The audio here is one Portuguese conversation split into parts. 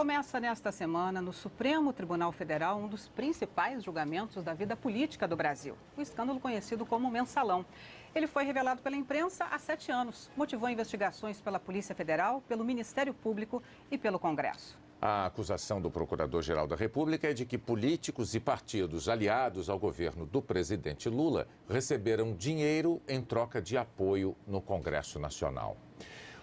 Começa nesta semana, no Supremo Tribunal Federal, um dos principais julgamentos da vida política do Brasil. O escândalo conhecido como Mensalão. Ele foi revelado pela imprensa há 7 anos. Motivou investigações pela Polícia Federal, pelo Ministério Público e pelo Congresso. A acusação do Procurador-Geral da República é de que políticos e partidos aliados ao governo do presidente Lula receberam dinheiro em troca de apoio no Congresso Nacional.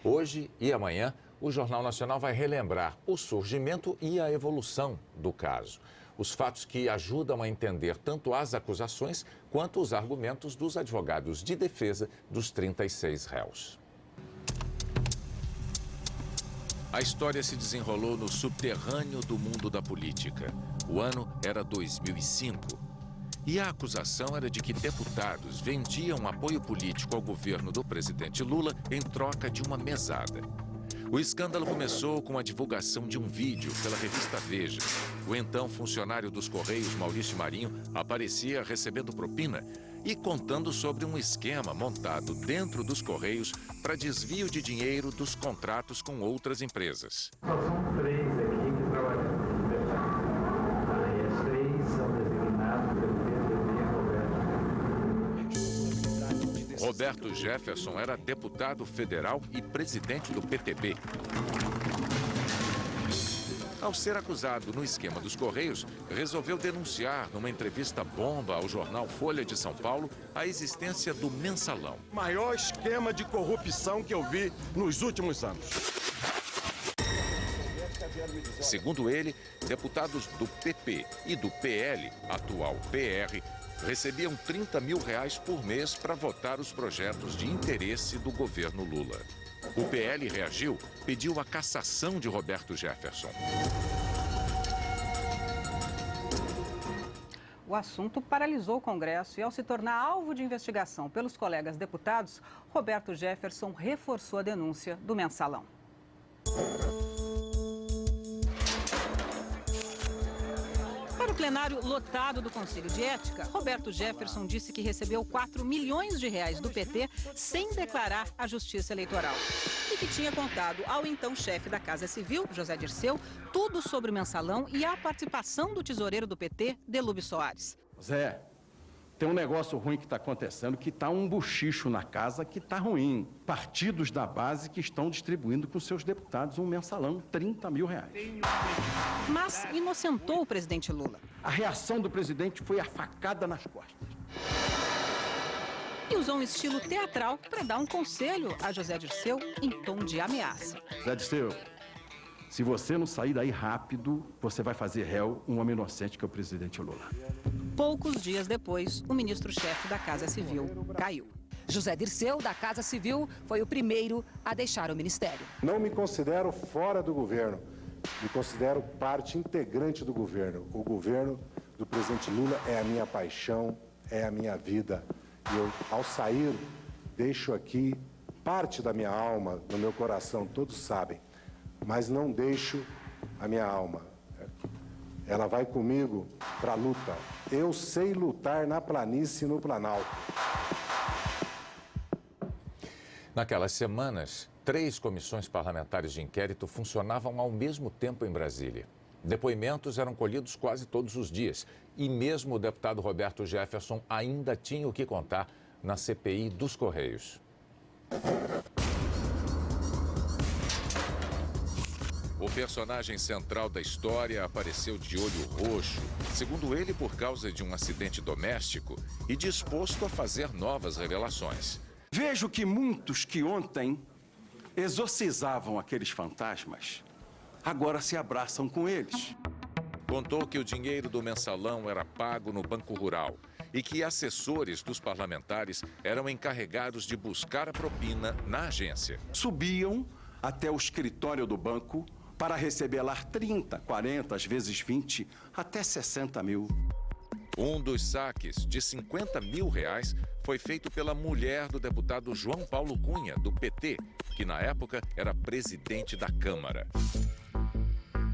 Hoje e amanhã, o Jornal Nacional vai relembrar o surgimento e a evolução do caso. Os fatos que ajudam a entender tanto as acusações quanto os argumentos dos advogados de defesa dos 36 réus. A história se desenrolou no subterrâneo do mundo da política. O ano era 2005. E a acusação era de que deputados vendiam apoio político ao governo do presidente Lula em troca de uma mesada. O escândalo começou com a divulgação de um vídeo pela revista Veja. O então funcionário dos Correios, Maurício Marinho, aparecia recebendo propina e contando sobre um esquema montado dentro dos Correios para desvio de dinheiro dos contratos com outras empresas. São 3 aqui que trabalham. E as 3 são designadas pelo PTB. Roberto Jefferson era deputado federal e presidente do PTB. Ao ser acusado no esquema dos Correios, resolveu denunciar numa entrevista bomba ao jornal Folha de São Paulo a existência do mensalão. Maior esquema de corrupção que eu vi nos últimos anos. Segundo ele, deputados do PP e do PL, atual PR, recebiam R$30 mil por mês para votar os projetos de interesse do governo Lula. O PL reagiu, pediu a cassação de Roberto Jefferson. O assunto paralisou o Congresso e, ao se tornar alvo de investigação pelos colegas deputados, Roberto Jefferson reforçou a denúncia do Mensalão. Para o plenário lotado do Conselho de Ética, Roberto Jefferson disse que recebeu R$4 milhões do PT sem declarar à Justiça Eleitoral. E que tinha contado ao então chefe da Casa Civil, José Dirceu, tudo sobre o Mensalão e a participação do tesoureiro do PT, Delúbio Soares. Zé, tem um negócio ruim que está acontecendo, que está um buchicho na casa que está ruim. Partidos da base que estão distribuindo para os seus deputados um mensalão, R$30 mil. Mas inocentou o presidente Lula. A reação do presidente foi a facada nas costas. E usou um estilo teatral para dar um conselho a José Dirceu em tom de ameaça. Zé Dirceu, se você não sair daí rápido, você vai fazer réu um homem inocente que é o presidente Lula. Poucos dias depois, o ministro-chefe da Casa Civil caiu. José Dirceu, da Casa Civil, foi o primeiro a deixar o ministério. Não me considero fora do governo, me considero parte integrante do governo. O governo do presidente Lula é a minha paixão, é a minha vida. E eu, ao sair, deixo aqui parte da minha alma, do meu coração, todos sabem, mas não deixo a minha alma. Ela vai comigo para a luta. Eu sei lutar na planície e no Planalto. Naquelas semanas, 3 comissões parlamentares de inquérito funcionavam ao mesmo tempo em Brasília. Depoimentos eram colhidos quase todos os dias e mesmo o deputado Roberto Jefferson ainda tinha o que contar na CPI dos Correios. O personagem central da história apareceu de olho roxo, segundo ele por causa de um acidente doméstico e disposto a fazer novas revelações. Vejo que muitos que ontem exorcizavam aqueles fantasmas agora se abraçam com eles. Contou que o dinheiro do mensalão era pago no Banco Rural e que assessores dos parlamentares eram encarregados de buscar a propina na agência. Subiam até o escritório do banco para receber lá 30, 40, às vezes 20, até 60 mil. Um dos saques de R$50 mil foi feito pela mulher do deputado João Paulo Cunha, do PT, que na época era presidente da Câmara.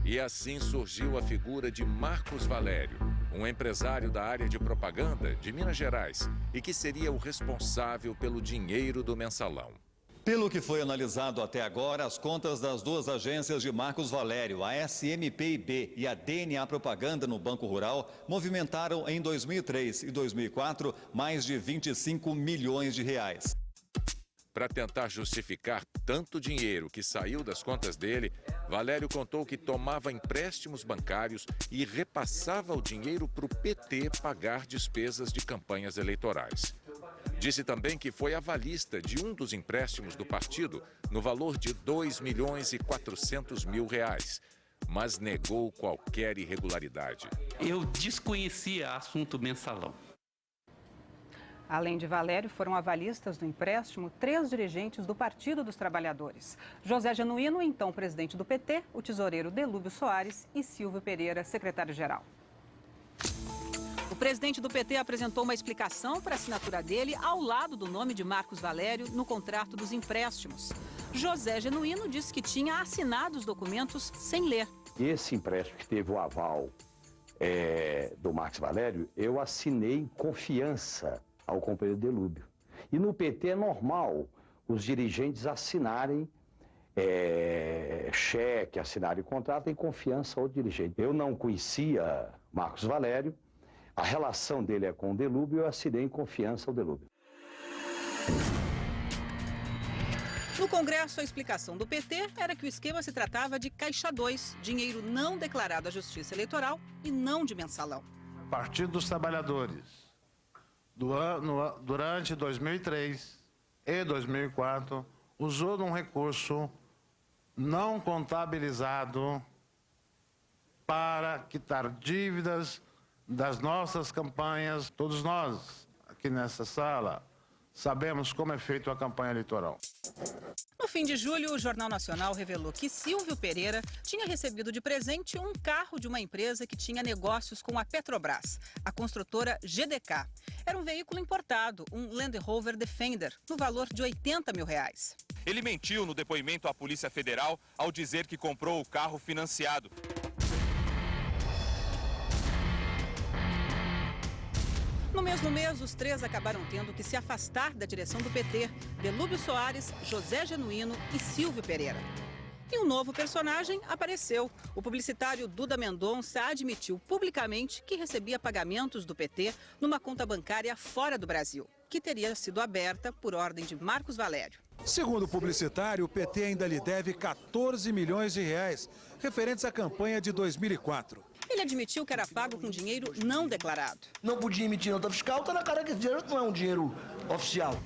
E assim surgiu a figura de Marcos Valério, um empresário da área de propaganda de Minas Gerais e que seria o responsável pelo dinheiro do mensalão. Pelo que foi analisado até agora, as contas das duas agências de Marcos Valério, a SMPIB e a DNA Propaganda no Banco Rural, movimentaram em 2003 e 2004 mais de 25 milhões de reais. Para tentar justificar tanto dinheiro que saiu das contas dele, Valério contou que tomava empréstimos bancários e repassava o dinheiro para o PT pagar despesas de campanhas eleitorais. Disse também que foi avalista de um dos empréstimos do partido no valor de R$2.400.000, mas negou qualquer irregularidade. Eu desconhecia assunto mensalão. Além de Valério, foram avalistas do empréstimo 3 dirigentes do Partido dos Trabalhadores. José Genuíno, então presidente do PT, o tesoureiro Delúbio Soares e Silvio Pereira, secretário-geral. O presidente do PT apresentou uma explicação para a assinatura dele ao lado do nome de Marcos Valério no contrato dos empréstimos. José Genuíno disse que tinha assinado os documentos sem ler. Esse empréstimo que teve o aval do Marcos Valério, eu assinei em confiança ao companheiro Delúbio. E no PT é normal os dirigentes assinarem cheque, assinarem contrato em confiança ao dirigente. Eu não conhecia Marcos Valério, a relação dele é com o Delúbio, eu assinei em confiança ao Delúbio. No Congresso, a explicação do PT era que o esquema se tratava de Caixa 2, dinheiro não declarado à Justiça Eleitoral e não de mensalão. Partido dos Trabalhadores, durante 2003 e 2004, usou de um recurso não contabilizado para quitar dívidas das nossas campanhas. Todos nós, aqui nessa sala, sabemos como é feita a campanha eleitoral. No fim de julho, o Jornal Nacional revelou que Silvio Pereira tinha recebido de presente um carro de uma empresa que tinha negócios com a Petrobras, a construtora GDK. Era um veículo importado, um Land Rover Defender, no valor de R$80 mil. Ele mentiu no depoimento à Polícia Federal ao dizer que comprou o carro financiado. No mesmo mês, os três acabaram tendo que se afastar da direção do PT, Delúbio Soares, José Genuíno e Silvio Pereira. E um novo personagem apareceu. O publicitário Duda Mendonça admitiu publicamente que recebia pagamentos do PT numa conta bancária fora do Brasil, que teria sido aberta por ordem de Marcos Valério. Segundo o publicitário, o PT ainda lhe deve 14 milhões de reais, referentes à campanha de 2004. Ele admitiu que era pago com dinheiro não declarado. Não podia emitir nota fiscal, tá na cara que esse dinheiro não é um dinheiro oficial.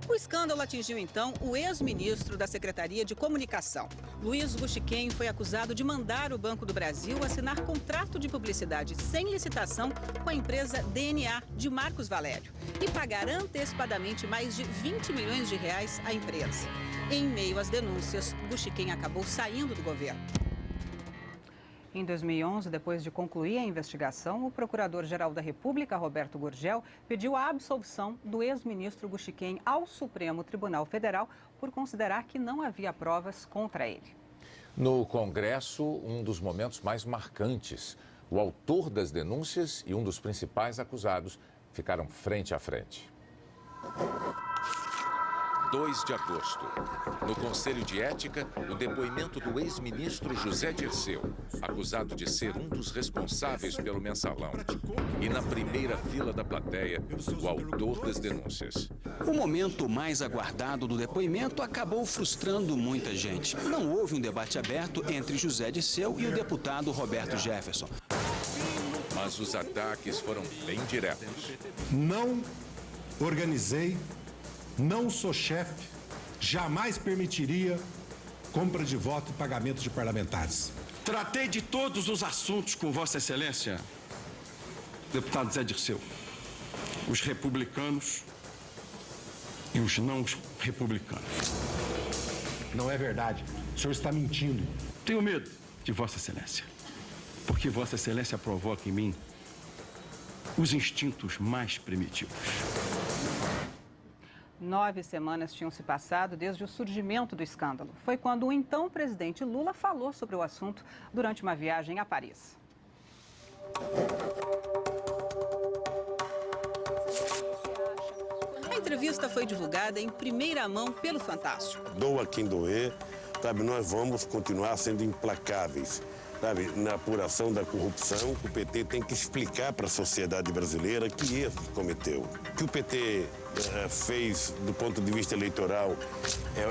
O escândalo atingiu então o ex-ministro da Secretaria de Comunicação. Luiz Guxiquem foi acusado de mandar o Banco do Brasil assinar contrato de publicidade sem licitação com a empresa DNA de Marcos Valério e pagar antecipadamente mais de 20 milhões de reais à empresa. Em meio às denúncias, Guxiquem acabou saindo do governo. Em 2011, depois de concluir a investigação, o Procurador-Geral da República, Roberto Gurgel, pediu a absolvição do ex-ministro Guxiquem ao Supremo Tribunal Federal por considerar que não havia provas contra ele. No Congresso, um dos momentos mais marcantes. O autor das denúncias e um dos principais acusados ficaram frente a frente. 2 de agosto. No Conselho de Ética, o depoimento do ex-ministro José Dirceu, acusado de ser um dos responsáveis pelo mensalão. E na primeira fila da plateia, o autor das denúncias. O momento mais aguardado do depoimento acabou frustrando muita gente. Não houve um debate aberto entre José Dirceu e o deputado Roberto Jefferson. Mas os ataques foram bem diretos. Não organizei, não sou chefe, jamais permitiria compra de voto e pagamento de parlamentares. Tratei de todos os assuntos com Vossa Excelência, deputado Zé Dirceu. Os republicanos e os não republicanos. Não é verdade. O senhor está mentindo. Tenho medo de Vossa Excelência, porque Vossa Excelência provoca em mim os instintos mais primitivos. 9 semanas tinham se passado desde o surgimento do escândalo. Foi quando o então presidente Lula falou sobre o assunto durante uma viagem a Paris. A entrevista foi divulgada em primeira mão pelo Fantástico. Doa quem doer, sabe? Nós vamos continuar sendo implacáveis, sabe? Na apuração da corrupção, o PT tem que explicar para a sociedade brasileira que erros cometeu. O que o PT fez do ponto de vista eleitoral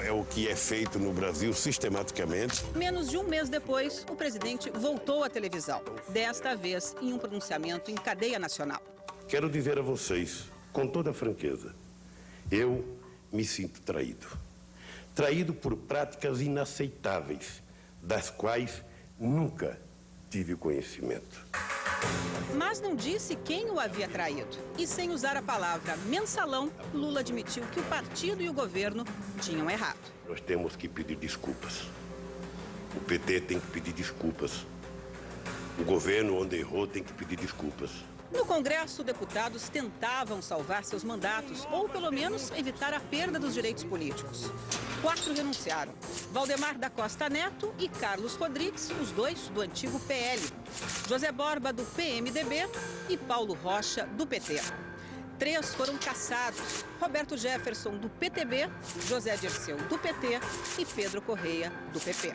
é o que é feito no Brasil sistematicamente. Menos de um mês depois, o presidente voltou à televisão, desta vez em um pronunciamento em cadeia nacional. Quero dizer a vocês, com toda franqueza, eu me sinto traído. Traído por práticas inaceitáveis, das quais nunca tive conhecimento. Mas não disse quem o havia traído. E sem usar a palavra mensalão, Lula admitiu que o partido e o governo tinham errado. Nós temos que pedir desculpas. O PT tem que pedir desculpas. O governo, onde errou, tem que pedir desculpas. No Congresso, deputados tentavam salvar seus mandatos, ou pelo menos evitar a perda dos direitos políticos. 4 renunciaram: Valdemar da Costa Neto e Carlos Rodrigues, os dois do antigo PL, José Borba, do PMDB, e Paulo Rocha, do PT. 3 foram cassados: Roberto Jefferson, do PTB, José Dirceu, do PT e Pedro Correia, do PP.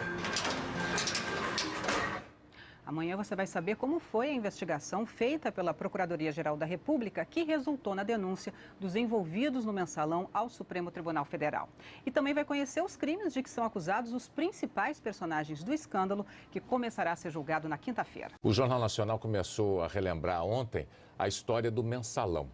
Amanhã você vai saber como foi a investigação feita pela Procuradoria-Geral da República que resultou na denúncia dos envolvidos no mensalão ao Supremo Tribunal Federal. E também vai conhecer os crimes de que são acusados os principais personagens do escândalo, que começará a ser julgado na quinta-feira. O Jornal Nacional começou a relembrar ontem a história do mensalão.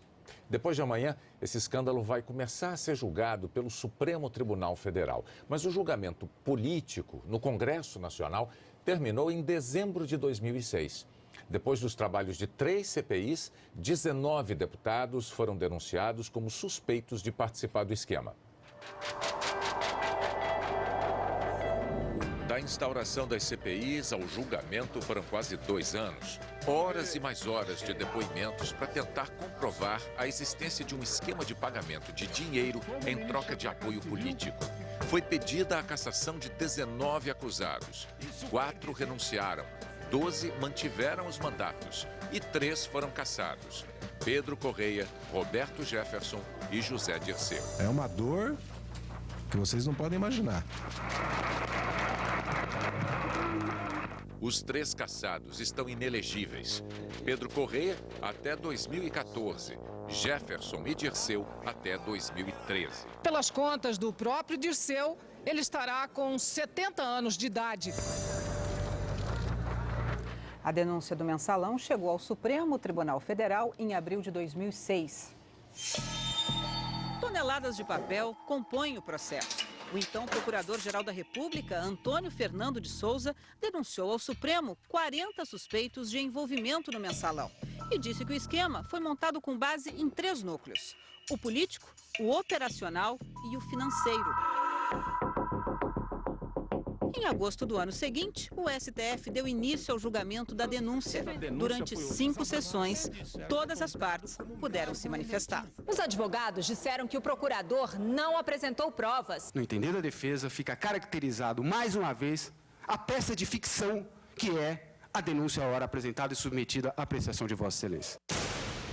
Depois de amanhã, esse escândalo vai começar a ser julgado pelo Supremo Tribunal Federal. Mas o julgamento político no Congresso Nacional terminou em dezembro de 2006. Depois dos trabalhos de 3 CPIs, 19 deputados foram denunciados como suspeitos de participar do esquema. Da instauração das CPIs ao julgamento foram quase 2 anos. Horas e mais horas de depoimentos para tentar comprovar a existência de um esquema de pagamento de dinheiro em troca de apoio político. Foi pedida a cassação de 19 acusados. 4 renunciaram, 12 mantiveram os mandatos e 3 foram cassados: Pedro Correia, Roberto Jefferson e José Dirceu. É uma dor que vocês não podem imaginar. Os 3 cassados estão inelegíveis. Pedro Correia, até 2014. Jefferson e Dirceu, até 2013. Pelas contas do próprio Dirceu, ele estará com 70 anos de idade. A denúncia do mensalão chegou ao Supremo Tribunal Federal em abril de 2006. Toneladas de papel compõem o processo. O então Procurador-Geral da República, Antônio Fernando de Souza, denunciou ao Supremo 40 suspeitos de envolvimento no mensalão e disse que o esquema foi montado com base em 3 núcleos: o político, o operacional e o financeiro. Em agosto do ano seguinte, o STF deu início ao julgamento da denúncia. Durante 5 sessões, todas as partes puderam se manifestar. Os advogados disseram que o procurador não apresentou provas. No entender da defesa, fica caracterizado mais uma vez a peça de ficção que é a denúncia à hora apresentada e submetida à apreciação de Vossa Excelência.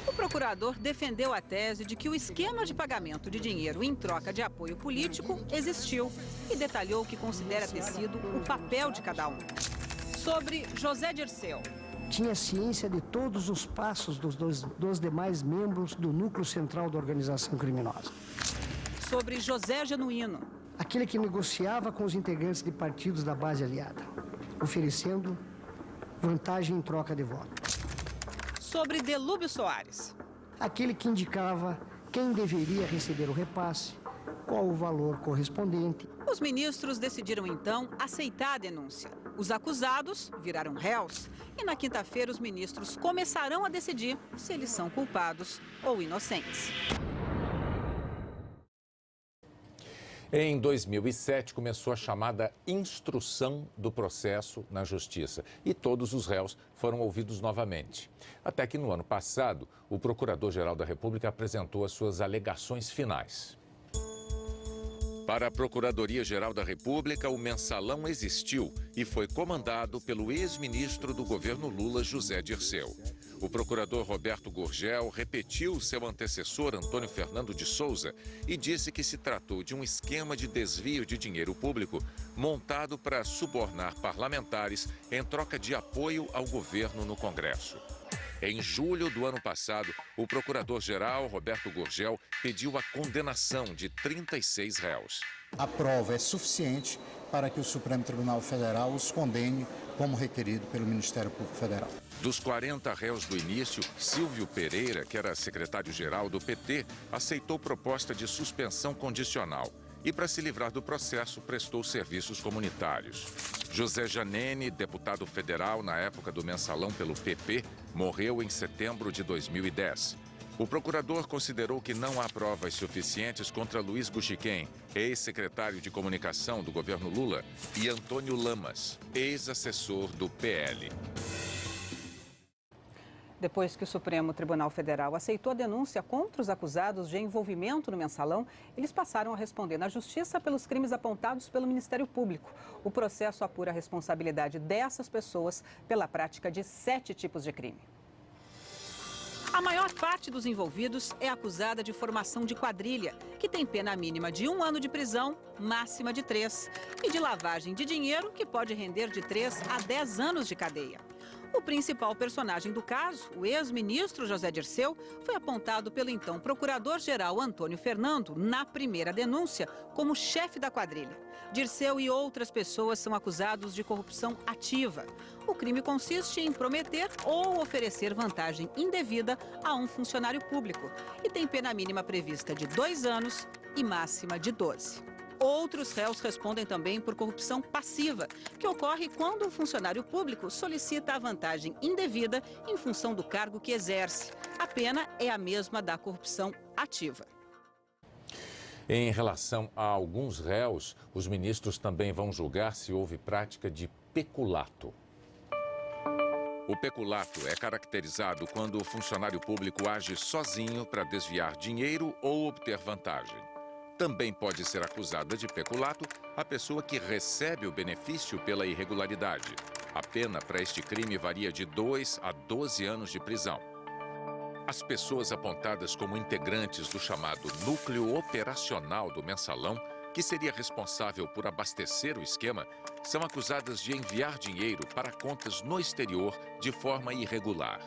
O procurador defendeu a tese de que o esquema de pagamento de dinheiro em troca de apoio político existiu e detalhou que considera ter sido o papel de cada um. Sobre José Dirceu. Tinha ciência de todos os passos dos demais membros do núcleo central da organização criminosa. Sobre José Genuíno. Aquele que negociava com os integrantes de partidos da base aliada, oferecendo vantagem em troca de voto. Sobre Delúbio Soares. Aquele que indicava quem deveria receber o repasse, qual o valor correspondente. Os ministros decidiram então aceitar a denúncia. Os acusados viraram réus e na quinta-feira os ministros começarão a decidir se eles são culpados ou inocentes. Em 2007, começou a chamada instrução do processo na Justiça e todos os réus foram ouvidos novamente. Até que no ano passado, o Procurador-Geral da República apresentou as suas alegações finais. Para a Procuradoria-Geral da República, o mensalão existiu e foi comandado pelo ex-ministro do governo Lula, José Dirceu. O procurador Roberto Gurgel repetiu seu antecessor Antônio Fernando de Souza e disse que se tratou de um esquema de desvio de dinheiro público montado para subornar parlamentares em troca de apoio ao governo no Congresso. Em julho do ano passado, o procurador-geral Roberto Gurgel pediu a condenação de 36 réus. A prova é suficiente para que o Supremo Tribunal Federal os condene como requerido pelo Ministério Público Federal. Dos 40 réus do início, Silvio Pereira, que era secretário-geral do PT, aceitou proposta de suspensão condicional e, para se livrar do processo, prestou serviços comunitários. José Janene, deputado federal na época do mensalão pelo PP, morreu em setembro de 2010. O procurador considerou que não há provas suficientes contra Luiz Guxiquem, ex-secretário de comunicação do governo Lula, e Antônio Lamas, ex-assessor do PL. Depois que o Supremo Tribunal Federal aceitou a denúncia contra os acusados de envolvimento no mensalão, eles passaram a responder na Justiça pelos crimes apontados pelo Ministério Público. O processo apura a responsabilidade dessas pessoas pela prática de 7 tipos de crime. A maior parte dos envolvidos é acusada de formação de quadrilha, que tem pena mínima de 1 ano de prisão, máxima de 3, e de lavagem de dinheiro, que pode render de 3 a 10 anos de cadeia. O principal personagem do caso, o ex-ministro José Dirceu, foi apontado pelo então procurador-geral Antônio Fernando, na primeira denúncia, como chefe da quadrilha. Dirceu e outras pessoas são acusados de corrupção ativa. O crime consiste em prometer ou oferecer vantagem indevida a um funcionário público e tem pena mínima prevista de 2 anos e máxima de 12. Outros réus respondem também por corrupção passiva, que ocorre quando o funcionário público solicita a vantagem indevida em função do cargo que exerce. A pena é a mesma da corrupção ativa. Em relação a alguns réus, os ministros também vão julgar se houve prática de peculato. O peculato é caracterizado quando o funcionário público age sozinho para desviar dinheiro ou obter vantagem. Também pode ser acusada de peculato a pessoa que recebe o benefício pela irregularidade. A pena para este crime varia de 2 a 12 anos de prisão. As pessoas apontadas como integrantes do chamado núcleo operacional do mensalão, que seria responsável por abastecer o esquema, são acusadas de enviar dinheiro para contas no exterior de forma irregular.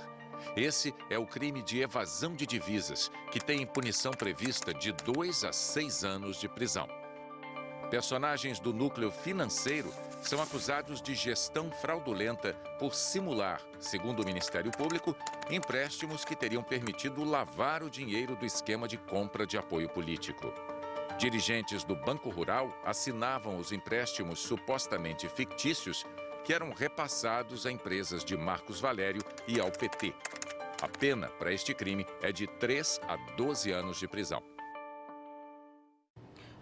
Esse é o crime de evasão de divisas, que tem punição prevista de 2 a 6 anos de prisão. Personagens do núcleo financeiro são acusados de gestão fraudulenta por simular, segundo o Ministério Público, empréstimos que teriam permitido lavar o dinheiro do esquema de compra de apoio político. Dirigentes do Banco Rural assinavam os empréstimos supostamente fictícios que eram repassados a empresas de Marcos Valério e ao PT. A pena para este crime é de 3 a 12 anos de prisão.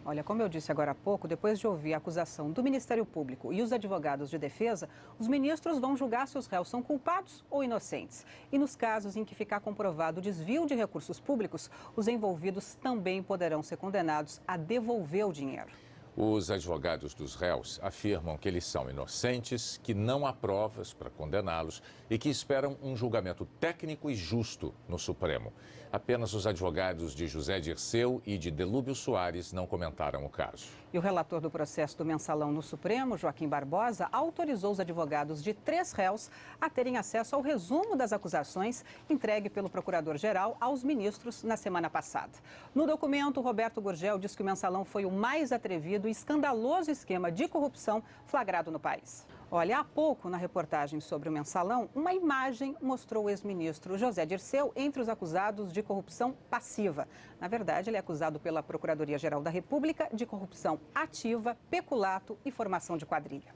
Olha, como eu disse agora há pouco, depois de ouvir a acusação do Ministério Público e os advogados de defesa, os ministros vão julgar se os réus são culpados ou inocentes. E nos casos em que ficar comprovado o desvio de recursos públicos, os envolvidos também poderão ser condenados a devolver o dinheiro. Os advogados dos réus afirmam que eles são inocentes, que não há provas para condená-los e que esperam um julgamento técnico e justo no Supremo. Apenas os advogados de José Dirceu e de Delúbio Soares não comentaram o caso. E o relator do processo do mensalão no Supremo, Joaquim Barbosa, autorizou os advogados de 3 réus a terem acesso ao resumo das acusações entregue pelo procurador-geral aos ministros na semana passada. No documento, Roberto Gurgel diz que o mensalão foi o mais atrevido e escandaloso esquema de corrupção flagrado no país. Olha, há pouco, na reportagem sobre o mensalão, uma imagem mostrou o ex-ministro José Dirceu entre os acusados de corrupção passiva. Na verdade, ele é acusado pela Procuradoria-Geral da República de corrupção ativa, peculato e formação de quadrilha.